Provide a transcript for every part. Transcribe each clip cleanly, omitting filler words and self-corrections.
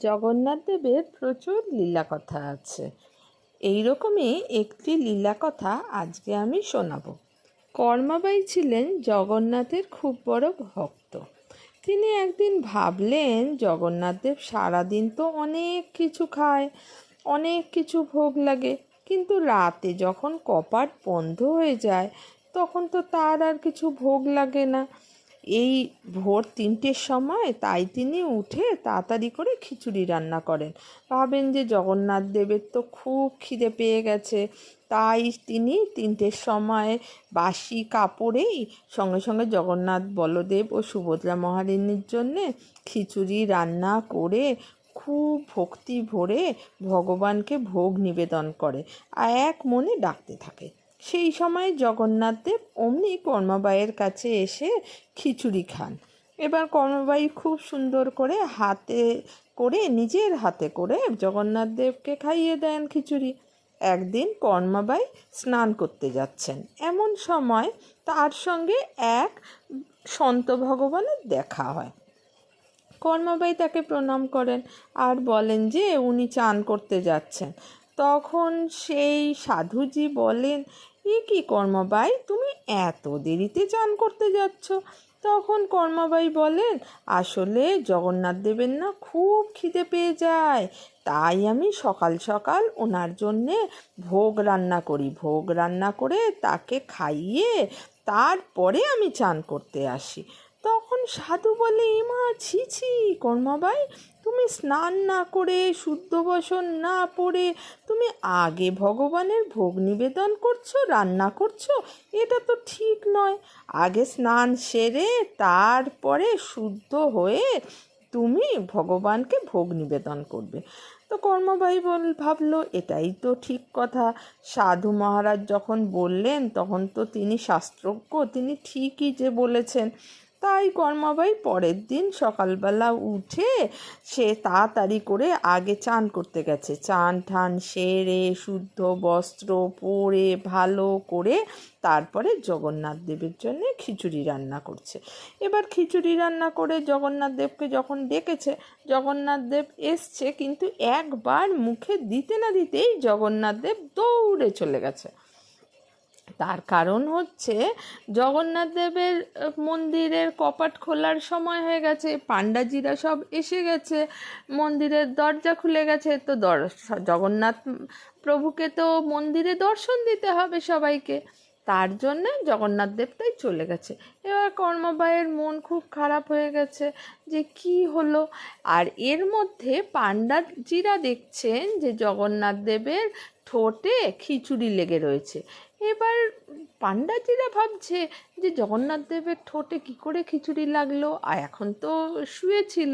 জগন্নাথ দেবের প্রচুর লীলা কথা আছে। এইরকমই একটি লীলা কথা আজকে আমি শোনাবো। কর্মাবাই ছিলেন জগন্নাথের খুব বড় ভক্ত। তিনি একদিন ভাবলেন, জগন্নাথ দেব সারাদিন তো অনেক কিছু খায়, অনেক কিছু ভোগ লাগে, কিন্তু রাতে যখন কপাট বন্ধ হয়ে যায় তখন তো তার আর কিছু ভোগ লাগে না। এই ভোর 3টের সময় তাই তিনি উঠে তাড়াতাড়ি করে খিচুড়ি রান্না করেন। ভাবেন যে জগন্নাথ দেবের তো খুব খিদে পেয়ে গেছে, তাই তিনি 3টের সময় বাসি কাপড়েই সঙ্গে সঙ্গে জগন্নাথ বলদেব ও সুভদ্রা মহারানীর জন্যে খিচুড়ি রান্না করে খুব ভক্তি ভরে ভগবানকে ভোগ নিবেদন করে আর এক মনে ডাকতে থাকে। সেই সময় জগন্নাথ দেব অমনি কর্মাবাইয়ের কাছে এসে খিচুড়ি খান। এবার কর্মাবাই খুব সুন্দর করে নিজের হাতে করে জগন্নাথ দেবকে খাইয়ে দেন খিচুড়ি। একদিন কর্মাবাই স্নান করতে যাচ্ছেন, এমন সময় তার সঙ্গে এক সন্ত ভগবানের দেখা হয়। কর্মাবাই তাকে প্রণাম করেন আর বলেন যে উনি চান করতে যাচ্ছেন। তখন সেই সাধুজি বলেন, এ কি কর্মাবাই, তুমি এত দেরিতে চান করতে যাচ্ছ? তখন কর্মাবাই বলেন, আসলে জগন্নাথ দেবের না খুব খিদে পেয়ে যায়, তাই আমি সকাল সকাল ওনার জন্যে ভোগ রান্না করি, ভোগ রান্না করে তাকে খাইয়ে তারপরে আমি চান করতে আসি। তখন সাধু বলে, এমা ছি ছি কর্মাবাই, তুমি স্নান না করে শুদ্ধ বসন না পড়ে তুমি আগে ভগবানের ভোগ নিবেদন করছো, রান্না করছো, এটা তো ঠিক নয়। আগে স্নান সেরে তারপরে শুদ্ধ হয়ে তুমি ভগবানকে ভোগ নিবেদন করবে। তো কর্মাবাই ভাবলো এটাই তো ঠিক কথা। সাধু মহারাজ যখন বললেন তখন তো তিনি শাস্ত্রজ্ঞ, তিনি ঠিকই যে বলেছেন। তাই কর্মাবাই পরের দিন সকালবেলা উঠে সে তাড়াতাড়ি করে আগে চান করতে গেছে। চান ঠান সেরে শুদ্ধ বস্ত্র পরে ভালো করে তারপরে জগন্নাথ দেবের জন্য খিচুড়ি রান্না করছে। এবার খিচুড়ি রান্না করে জগন্নাথ দেবকে যখন ডেকেছে, জগন্নাথ দেব এসছে, কিন্তু একবার মুখে দিতে না দিতেই জগন্নাথ দেব দৌড়ে চলে গেছে। তার কারণ হচ্ছে জগন্নাথ দেবের মন্দিরের কপাট খোলার সময় হয়ে গেছে, পাণ্ডাজিরা সব এসে গেছে, মন্দিরের দরজা খুলে গেছে। তো জগন্নাথ প্রভুকে তো মন্দিরে দর্শন দিতে হবে সবাইকে, তার জন্য জগন্নাথ দেব তাই চলে গেছে। এবার কর্মাবাইয়ের মন খুব খারাপ হয়ে গেছে যে কি হলো। আর এর মধ্যে পাণ্ডাজিরা দেখছেন যে জগন্নাথ দেবের ঠোঁটে খিচুড়ি লেগে রয়েছে। এবার পাণ্ডাজিরা ভাবছে যে জগন্নাথ দেবের ঠোঁটে কী করে খিচুড়ি লাগলো, আর এখন তো শুয়েছিল,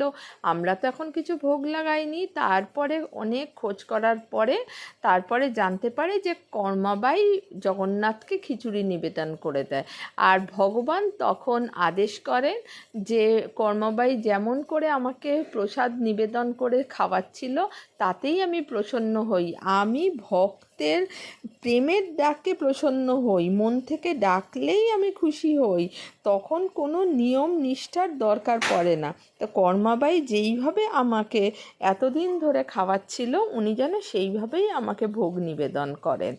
আমরা তো এখন কিছু ভোগ লাগাইনি। তারপরে অনেক খোঁজ করার পরে তারপরে জানতে পারে যে কর্মাবাই জগন্নাথকে খিচুড়ি নিবেদন করে দেয়। আর ভগবান তখন আদেশ করেন যে কর্মাবাই যেমন করে আমাকে প্রসাদ নিবেদন করে খাওয়াচ্ছিল তাতেই আমি প্রসন্ন হই, আমি ভক্তের প্রেমের ডাকে প্রসন্ন হই, মন থেকে ডাকলেই আমি খুশি হই, তখন কোনো নিয়ম নিষ্ঠার দরকার পড়ে না। তো কর্মাবাই যেইভাবে আমাকে এতদিন ধরে খাওয়াচ্ছিল উনি যেন সেইভাবেই আমাকে ভোগ নিবেদন করেন।